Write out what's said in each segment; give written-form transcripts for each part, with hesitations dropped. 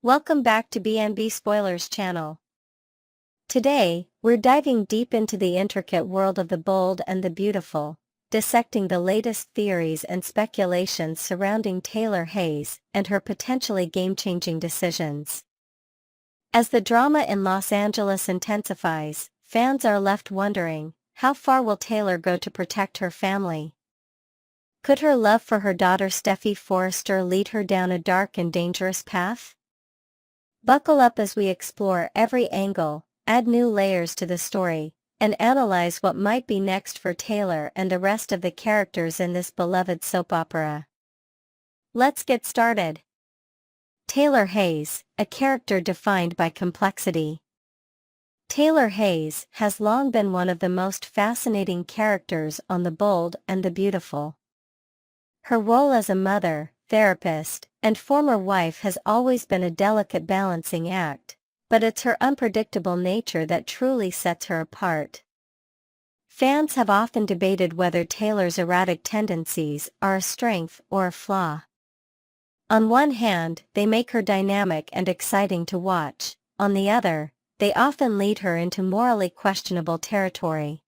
Welcome back to B&B Spoilers channel. Today, we're diving deep into the intricate world of the bold and the beautiful, dissecting the latest theories and speculations surrounding Taylor Hayes and her potentially game-changing decisions. As the drama in Los Angeles intensifies, fans are left wondering, how far will Taylor go to protect her family? Could her love for her daughter Steffy Forrester lead her down a dark and dangerous path? Buckle up as we explore every angle, add new layers to the story, and analyze what might be next for Taylor and the rest of the characters in this beloved soap opera. Let's get started. Taylor Hayes, a character defined by complexity. Taylor Hayes has long been one of the most fascinating characters on The Bold and the Beautiful. Her role as a mother, therapist, and former wife has always been a delicate balancing act, but it's her unpredictable nature that truly sets her apart. Fans have often debated whether Taylor's erratic tendencies are a strength or a flaw. On one hand, they make her dynamic and exciting to watch, on the other, they often lead her into morally questionable territory.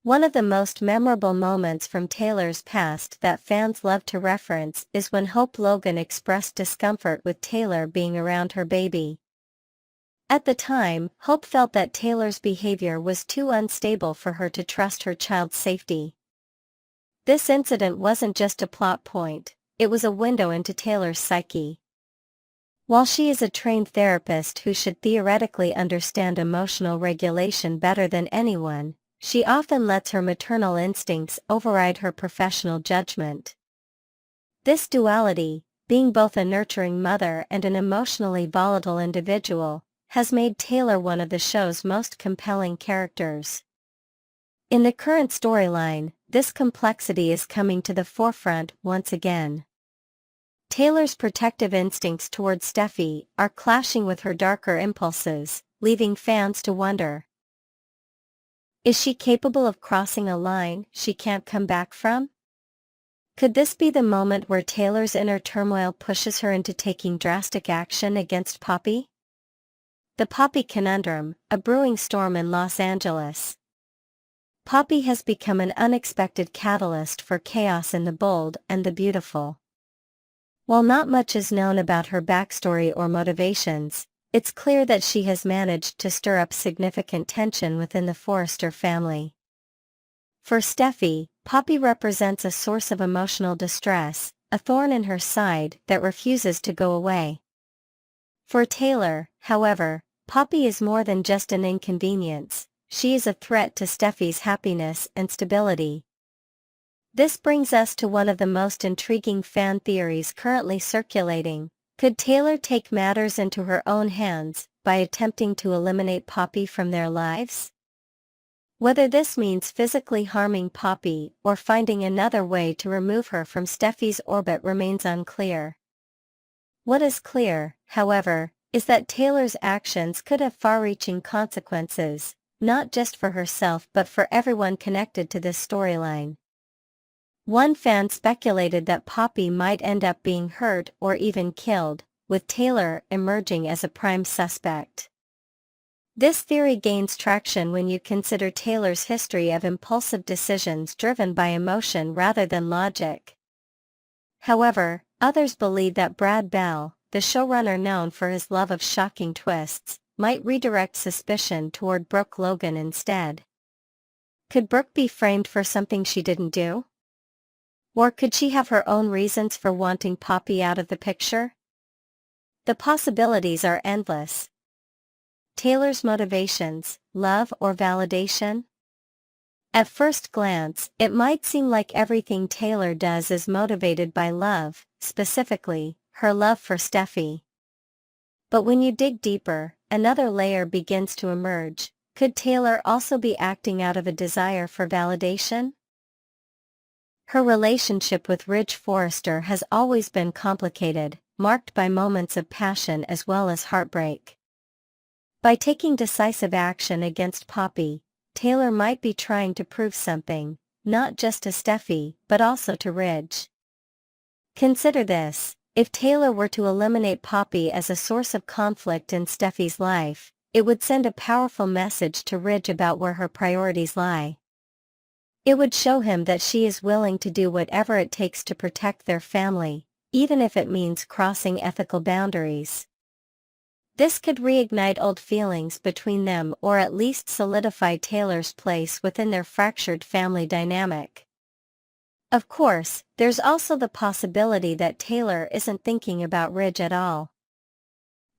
One of the most memorable moments from Taylor's past that fans love to reference is when Hope Logan expressed discomfort with Taylor being around her baby. At the time, Hope felt that Taylor's behavior was too unstable for her to trust her child's safety. This incident wasn't just a plot point, it was a window into Taylor's psyche. While she is a trained therapist who should theoretically understand emotional regulation better than anyone, she often lets her maternal instincts override her professional judgment. This duality, being both a nurturing mother and an emotionally volatile individual, has made Taylor one of the show's most compelling characters. In the current storyline, this complexity is coming to the forefront once again. Taylor's protective instincts towards Steffy are clashing with her darker impulses, leaving fans to wonder. Is she capable of crossing a line she can't come back from? Could this be the moment where Taylor's inner turmoil pushes her into taking drastic action against Poppy? The Poppy conundrum, a brewing storm in Los Angeles. Poppy has become an unexpected catalyst for chaos in The Bold and the Beautiful. While not much is known about her backstory or motivations, it's clear that she has managed to stir up significant tension within the Forrester family. For Steffy, Poppy represents a source of emotional distress, a thorn in her side that refuses to go away. For Taylor, however, Poppy is more than just an inconvenience, she is a threat to Steffy's happiness and stability. This brings us to one of the most intriguing fan theories currently circulating. Could Taylor take matters into her own hands by attempting to eliminate Poppy from their lives? Whether this means physically harming Poppy or finding another way to remove her from Steffy's orbit remains unclear. What is clear, however, is that Taylor's actions could have far-reaching consequences, not just for herself but for everyone connected to this storyline. One fan speculated that Poppy might end up being hurt or even killed, with Taylor emerging as a prime suspect. This theory gains traction when you consider Taylor's history of impulsive decisions driven by emotion rather than logic. However, others believe that Brad Bell, the showrunner known for his love of shocking twists, might redirect suspicion toward Brooke Logan instead. Could Brooke be framed for something she didn't do? Or could she have her own reasons for wanting Poppy out of the picture? The possibilities are endless. Taylor's motivations, love or validation? At first glance, it might seem like everything Taylor does is motivated by love, specifically, her love for Steffy. But when you dig deeper, another layer begins to emerge. Could Taylor also be acting out of a desire for validation? Her relationship with Ridge Forrester has always been complicated, marked by moments of passion as well as heartbreak. By taking decisive action against Poppy, Taylor might be trying to prove something, not just to Steffy, but also to Ridge. Consider this: If Taylor were to eliminate Poppy as a source of conflict in Steffy's life, it would send a powerful message to Ridge about where her priorities lie. It would show him that she is willing to do whatever it takes to protect their family, even if it means crossing ethical boundaries. This could reignite old feelings between them or at least solidify Taylor's place within their fractured family dynamic. Of course, there's also the possibility that Taylor isn't thinking about Ridge at all.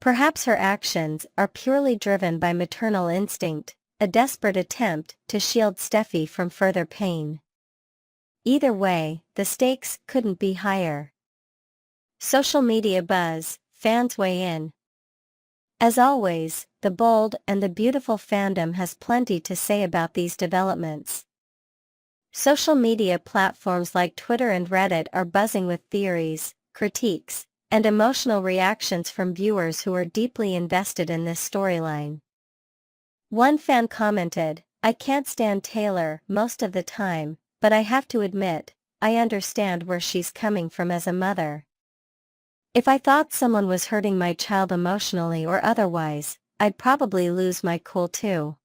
Perhaps her actions are purely driven by maternal instinct, a desperate attempt to shield Steffy from further pain. Either way, the stakes couldn't be higher. Social media buzz, fans weigh in. As always, the bold and the beautiful fandom has plenty to say about these developments. Social media platforms like Twitter and Reddit are buzzing with theories, critiques, and emotional reactions from viewers who are deeply invested in this storyline. One fan commented, "I can't stand Taylor most of the time, but I have to admit, I understand where she's coming from as a mother. If I thought someone was hurting my child emotionally or otherwise, I'd probably lose my cool too."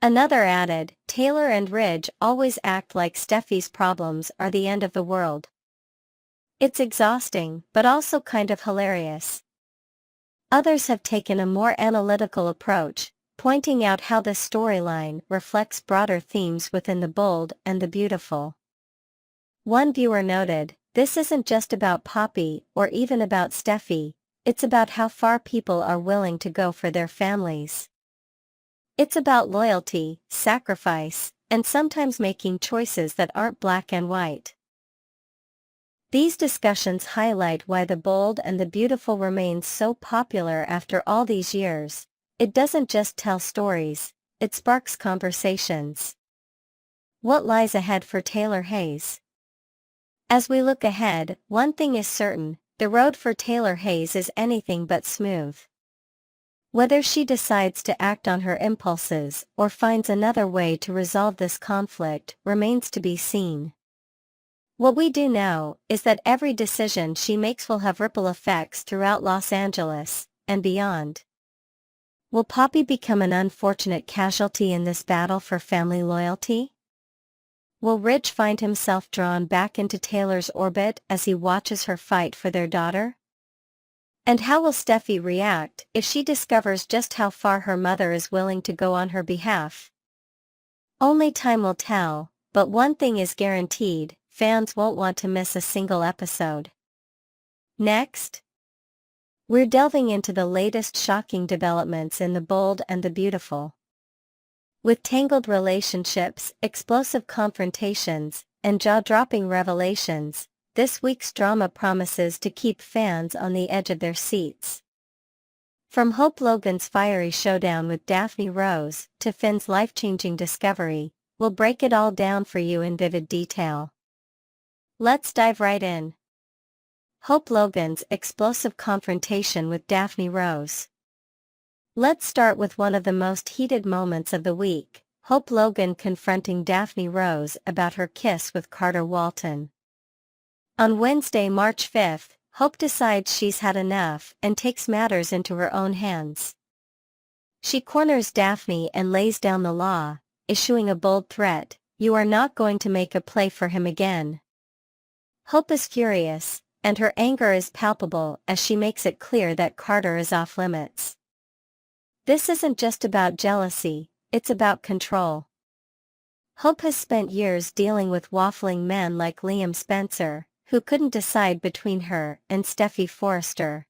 Another added, "Taylor and Ridge always act like Steffy's problems are the end of the world. It's exhausting, but also kind of hilarious." Others have taken a more analytical approach, pointing out how this storyline reflects broader themes within the bold and the beautiful. One viewer noted, "This isn't just about Poppy or even about Steffy, it's about how far people are willing to go for their families. It's about loyalty, sacrifice, and sometimes making choices that aren't black and white." These discussions highlight why the bold and the beautiful remains so popular after all these years. It doesn't just tell stories, it sparks conversations. What lies ahead for Taylor Hayes? As we look ahead, one thing is certain, the road for Taylor Hayes is anything but smooth. Whether she decides to act on her impulses or finds another way to resolve this conflict remains to be seen. What we do know is that every decision she makes will have ripple effects throughout Los Angeles and beyond. Will Poppy become an unfortunate casualty in this battle for family loyalty? Will Ridge find himself drawn back into Taylor's orbit as he watches her fight for their daughter? And how will Steffy react if she discovers just how far her mother is willing to go on her behalf? Only time will tell, but one thing is guaranteed, fans won't want to miss a single episode. Next, we're delving into the latest shocking developments in the bold and the beautiful. With tangled relationships, explosive confrontations, and jaw-dropping revelations, this week's drama promises to keep fans on the edge of their seats. From Hope Logan's fiery showdown with Daphne Rose to Finn's life-changing discovery, we'll break it all down for you in vivid detail. Let's dive right in. Hope Logan's explosive confrontation with Daphne Rose. Let's start with one of the most heated moments of the week, Hope Logan confronting Daphne Rose about her kiss with Carter Walton. On Wednesday, March 5th, Hope decides she's had enough and takes matters into her own hands. She corners Daphne and lays down the law, issuing a bold threat, "You are not going to make a play for him again." Hope is furious, and her anger is palpable as she makes it clear that Carter is off limits. This isn't just about jealousy, it's about control. Hope has spent years dealing with waffling men like Liam Spencer, who couldn't decide between her and Steffy Forrester.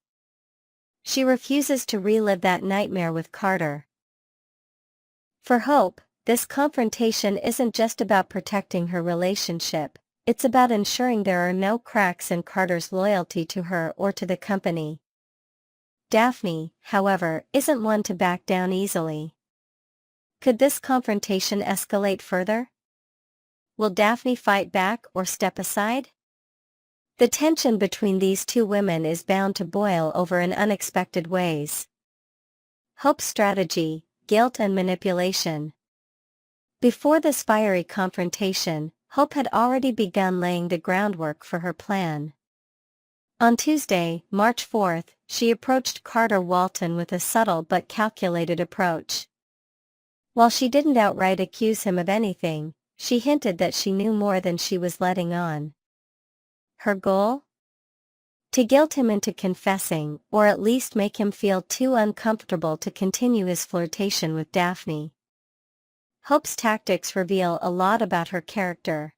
She refuses to relive that nightmare with Carter. For Hope, this confrontation isn't just about protecting her relationship, it's about ensuring there are no cracks in Carter's loyalty to her or to the company. Daphne, however, isn't one to back down easily. Could this confrontation escalate further? Will Daphne fight back or step aside? The tension between these two women is bound to boil over in unexpected ways. Hope's strategy, guilt and manipulation. Before this fiery confrontation, Hope had already begun laying the groundwork for her plan. On Tuesday, March 4th, she approached Carter Walton with a subtle but calculated approach. While she didn't outright accuse him of anything, she hinted that she knew more than she was letting on. Her goal? To guilt him into confessing, or at least make him feel too uncomfortable to continue his flirtation with Daphne. Hope's tactics reveal a lot about her character.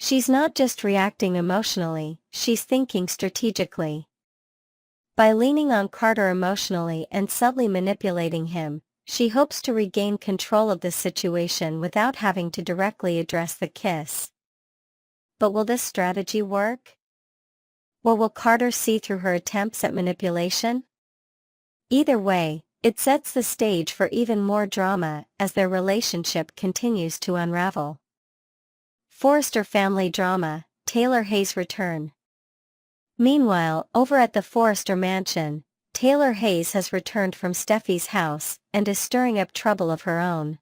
She's not just reacting emotionally, she's thinking strategically. By leaning on Carter emotionally and subtly manipulating him, she hopes to regain control of the situation without having to directly address the kiss. But will this strategy work? Or will Carter see through her attempts at manipulation? Either way, it sets the stage for even more drama as their relationship continues to unravel. Forrester family drama, Taylor Hayes' return. Meanwhile, over at the Forrester mansion, Taylor Hayes has returned from Steffy's house and is stirring up trouble of her own.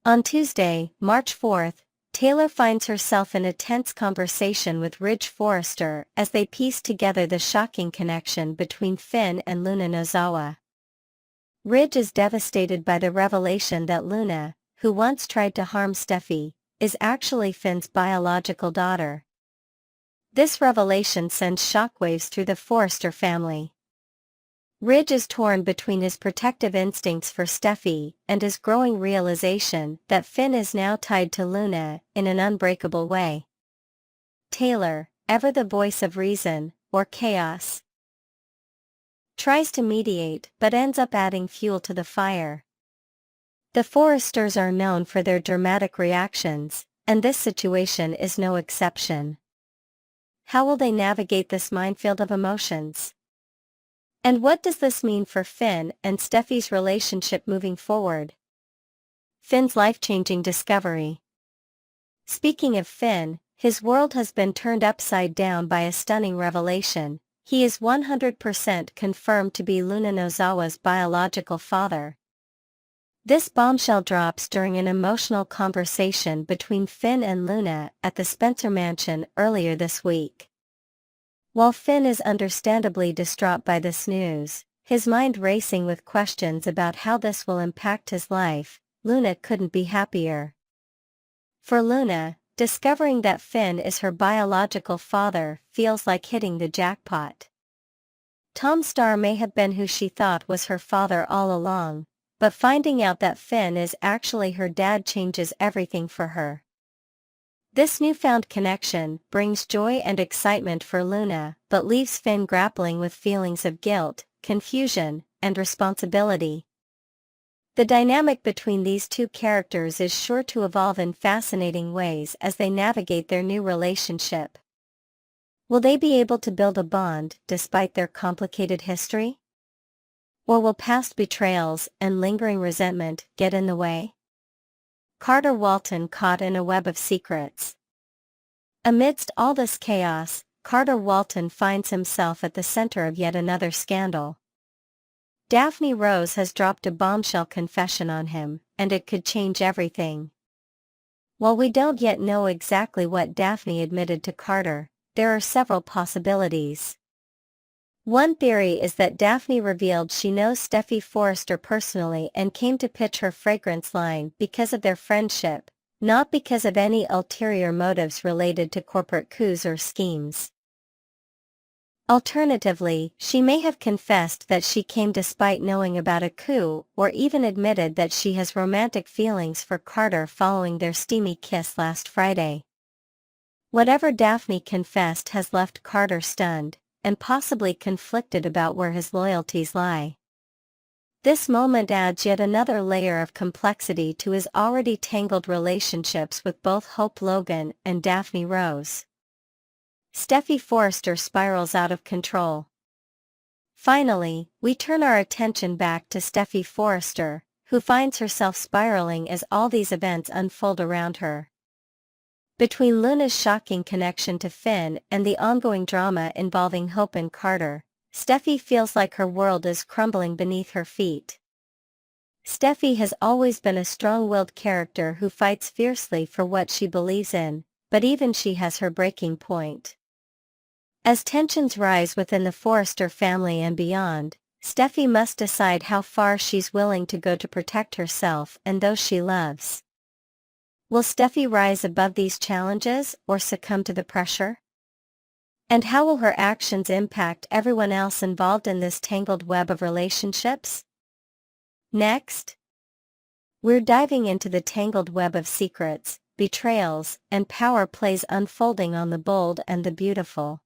On Tuesday, March 4th, Taylor finds herself in a tense conversation with Ridge Forrester as they piece together the shocking connection between Finn and Luna Nozawa. Ridge is devastated by the revelation that Luna, who once tried to harm Steffy, is actually Finn's biological daughter. This revelation sends shockwaves through the Forrester family. Ridge is torn between his protective instincts for Steffy and his growing realization that Finn is now tied to Luna in an unbreakable way. Taylor, ever the voice of reason, or chaos, tries to mediate but ends up adding fuel to the fire. The Forresters are known for their dramatic reactions, and this situation is no exception. How will they navigate this minefield of emotions? And what does this mean for Finn and Steffy's relationship moving forward? Finn's life-changing discovery. Speaking of Finn, his world has been turned upside down by a stunning revelation. He is 100% confirmed to be Luna Nozawa's biological father. This bombshell drops during an emotional conversation between Finn and Luna at the Spencer mansion earlier this week. While Finn is understandably distraught by this news, his mind racing with questions about how this will impact his life, Luna couldn't be happier. For Luna, discovering that Finn is her biological father feels like hitting the jackpot. Tom Starr may have been who she thought was her father all along, but finding out that Finn is actually her dad changes everything for her. This newfound connection brings joy and excitement for Luna, but leaves Finn grappling with feelings of guilt, confusion, and responsibility. The dynamic between these two characters is sure to evolve in fascinating ways as they navigate their new relationship. Will they be able to build a bond despite their complicated history? Or will past betrayals and lingering resentment get in the way? Carter Walton caught in a web of secrets. Amidst all this chaos, Carter Walton finds himself at the center of yet another scandal. Daphne Rose has dropped a bombshell confession on him, and it could change everything. While we don't yet know exactly what Daphne admitted to Carter, there are several possibilities. One theory is that Daphne revealed she knows Steffy Forrester personally and came to pitch her fragrance line because of their friendship, not because of any ulterior motives related to corporate coups or schemes. Alternatively, she may have confessed that she came despite knowing about a coup, or even admitted that she has romantic feelings for Carter following their steamy kiss last Friday. Whatever Daphne confessed has left Carter stunned, and possibly conflicted about where his loyalties lie. This moment adds yet another layer of complexity to his already tangled relationships with both Hope Logan and Daphne Rose. Steffy Forrester spirals out of control. Finally, we turn our attention back to Steffy Forrester, who finds herself spiraling as all these events unfold around her. Between Luna's shocking connection to Finn and the ongoing drama involving Hope and Carter, Steffy feels like her world is crumbling beneath her feet. Steffy has always been a strong-willed character who fights fiercely for what she believes in, but even she has her breaking point. As tensions rise within the Forrester family and beyond, Steffy must decide how far she's willing to go to protect herself and those she loves. Will Steffy rise above these challenges or succumb to the pressure? And how will her actions impact everyone else involved in this tangled web of relationships? Next, we're diving into the tangled web of secrets, betrayals, and power plays unfolding on The Bold and the Beautiful.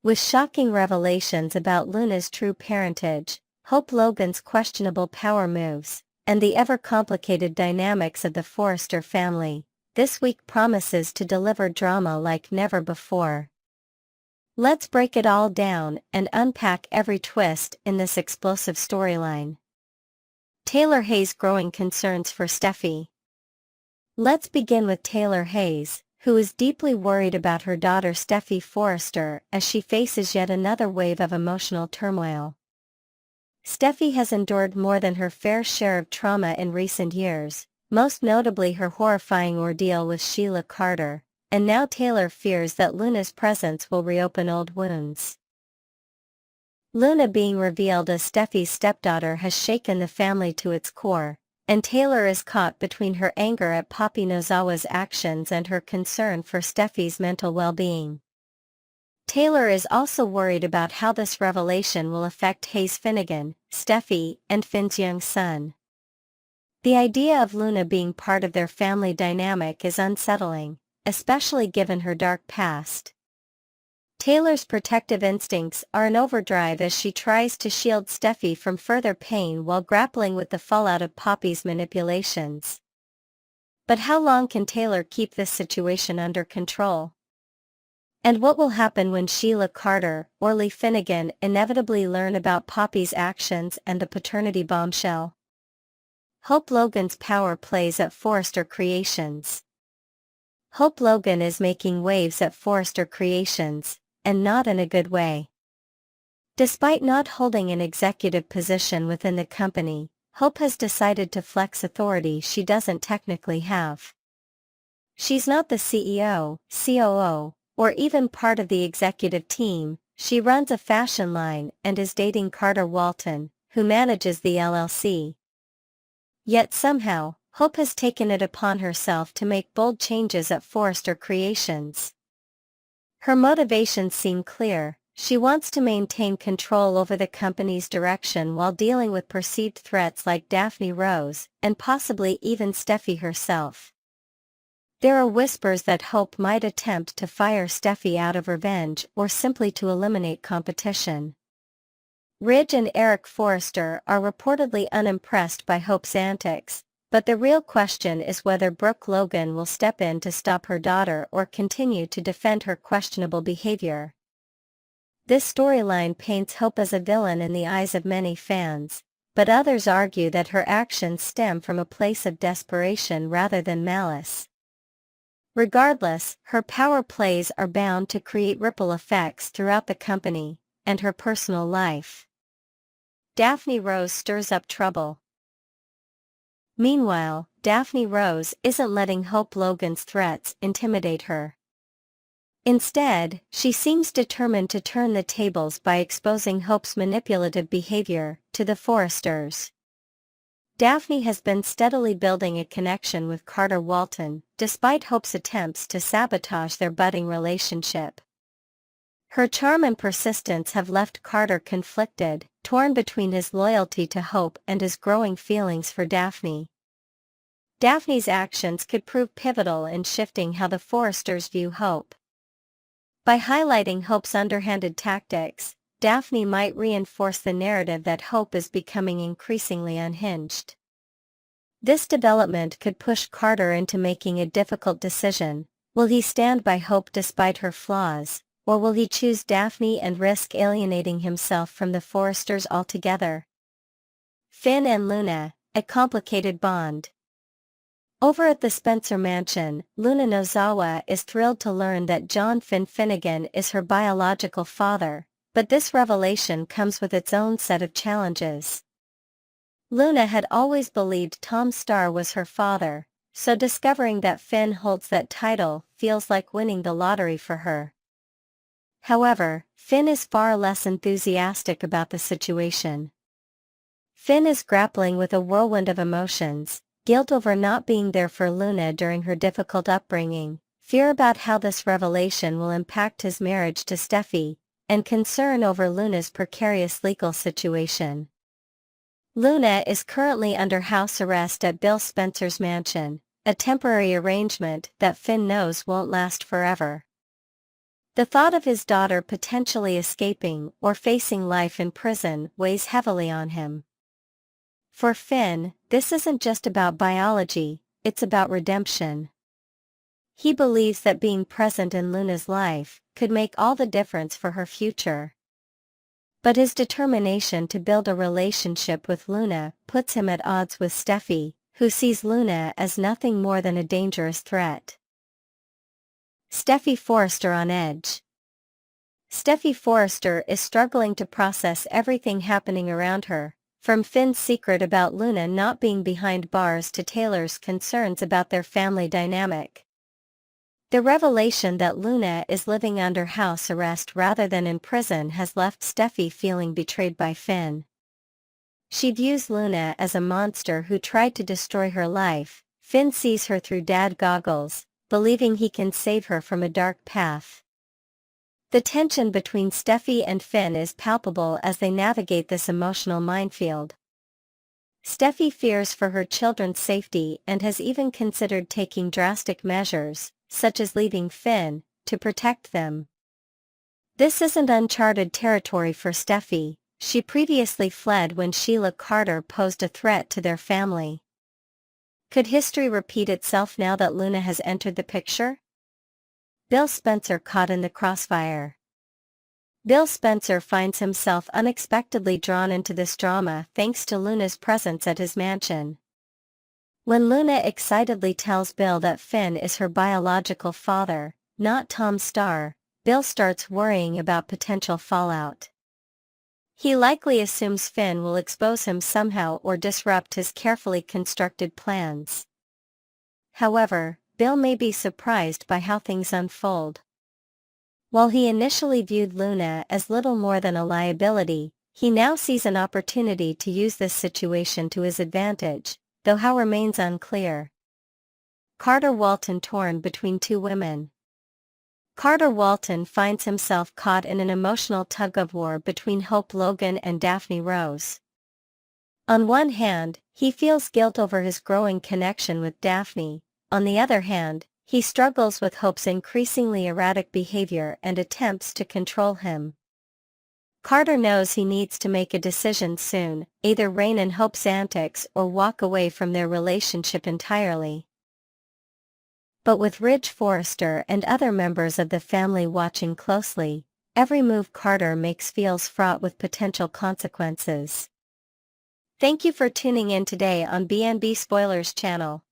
With shocking revelations about Luna's true parentage, Hope Logan's questionable power moves, and the ever-complicated dynamics of the Forrester family, this week promises to deliver drama like never before. Let's break it all down and unpack every twist in this explosive storyline. Taylor Hayes' growing concerns for Steffy. Let's begin with Taylor Hayes, who is deeply worried about her daughter Steffy Forrester as she faces yet another wave of emotional turmoil. Steffy has endured more than her fair share of trauma in recent years, most notably her horrifying ordeal with Sheila Carter, and now Taylor fears that Luna's presence will reopen old wounds. Luna being revealed as Steffy's stepdaughter has shaken the family to its core, and Taylor is caught between her anger at Poppy Nozawa's actions and her concern for Steffy's mental well-being. Taylor is also worried about how this revelation will affect Hayes Finnegan, Steffy, and Finn's young son. The idea of Luna being part of their family dynamic is unsettling, especially given her dark past. Taylor's protective instincts are in overdrive as she tries to shield Steffy from further pain while grappling with the fallout of Poppy's manipulations. But how long can Taylor keep this situation under control? And what will happen when Sheila Carter or Lee Finnegan inevitably learn about Poppy's actions and the paternity bombshell? Hope Logan's power plays at Forrester Creations. Hope Logan is making waves at Forrester Creations, and not in a good way. Despite not holding an executive position within the company, Hope has decided to flex authority she doesn't technically have. She's not the CEO, COO, or even part of the executive team. She runs a fashion line and is dating Carter Walton, who manages the LLC. Yet somehow, Hope has taken it upon herself to make bold changes at Forrester Creations. Her motivations seem clear. She wants to maintain control over the company's direction while dealing with perceived threats like Daphne Rose, and possibly even Steffy herself. There are whispers that Hope might attempt to fire Steffy out of revenge or simply to eliminate competition. Ridge and Eric Forrester are reportedly unimpressed by Hope's antics, but the real question is whether Brooke Logan will step in to stop her daughter or continue to defend her questionable behavior. This storyline paints Hope as a villain in the eyes of many fans, but others argue that her actions stem from a place of desperation rather than malice. Regardless, her power plays are bound to create ripple effects throughout the company and her personal life. Daphne Rose stirs up trouble. Meanwhile, Daphne Rose isn't letting Hope Logan's threats intimidate her. Instead, she seems determined to turn the tables by exposing Hope's manipulative behavior to the Forresters. Daphne has been steadily building a connection with Carter Walton, despite Hope's attempts to sabotage their budding relationship. Her charm and persistence have left Carter conflicted, torn between his loyalty to Hope and his growing feelings for Daphne. Daphne's actions could prove pivotal in shifting how the Forresters view Hope. By highlighting Hope's underhanded tactics, Daphne might reinforce the narrative that Hope is becoming increasingly unhinged. This development could push Carter into making a difficult decision. Will he stand by Hope despite her flaws, or will he choose Daphne and risk alienating himself from the Forresters altogether? Finn and Luna, a complicated bond. Over at the Spencer mansion, Luna Nozawa is thrilled to learn that John Finn Finnegan is her biological father, but this revelation comes with its own set of challenges. Luna had always believed Tom Starr was her father, so discovering that Finn holds that title feels like winning the lottery for her. However, Finn is far less enthusiastic about the situation. Finn is grappling with a whirlwind of emotions: guilt over not being there for Luna during her difficult upbringing, fear about how this revelation will impact his marriage to Steffy, and concern over Luna's precarious legal situation. Luna is currently under house arrest at Bill Spencer's mansion, a temporary arrangement that Finn knows won't last forever. The thought of his daughter potentially escaping or facing life in prison weighs heavily on him. For Finn, this isn't just about biology, it's about redemption. He believes that being present in Luna's life could make all the difference for her future. But his determination to build a relationship with Luna puts him at odds with Steffy, who sees Luna as nothing more than a dangerous threat. Steffy Forrester on edge. Steffy Forrester is struggling to process everything happening around her, from Finn's secret about Luna not being behind bars to Taylor's concerns about their family dynamic. The revelation that Luna is living under house arrest rather than in prison has left Steffy feeling betrayed by Finn. She views Luna as a monster who tried to destroy her life. Finn sees her through dad goggles, believing he can save her from a dark path. The tension between Steffy and Finn is palpable as they navigate this emotional minefield. Steffy fears for her children's safety and has even considered taking drastic measures, such as leaving Finn, to protect them. This isn't uncharted territory for Steffy. She previously fled when Sheila Carter posed a threat to their family. Could history repeat itself now that Luna has entered the picture? Bill Spencer caught in the crossfire. Bill Spencer finds himself unexpectedly drawn into this drama thanks to Luna's presence at his mansion. When Luna excitedly tells Bill that Finn is her biological father, not Tom Starr, Bill starts worrying about potential fallout. He likely assumes Finn will expose him somehow or disrupt his carefully constructed plans. However, Bill may be surprised by how things unfold. While he initially viewed Luna as little more than a liability, he now sees an opportunity to use this situation to his advantage, though how remains unclear. Carter Walton torn between two women. Carter Walton finds himself caught in an emotional tug-of-war between Hope Logan and Daphne Rose. On one hand, he feels guilt over his growing connection with Daphne. On the other hand, he struggles with Hope's increasingly erratic behavior and attempts to control him. Carter knows he needs to make a decision soon, either rein in Hope's antics or walk away from their relationship entirely. But with Ridge Forrester and other members of the family watching closely, every move Carter makes feels fraught with potential consequences. Thank you for tuning in today on B&B Spoilers channel.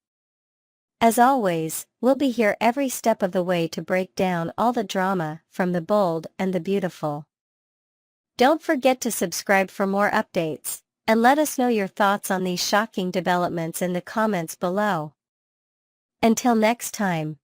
As always, we'll be here every step of the way to break down all the drama, from the bold and the beautiful. Don't forget to subscribe for more updates, and let us know your thoughts on these shocking developments in the comments below. Until next time.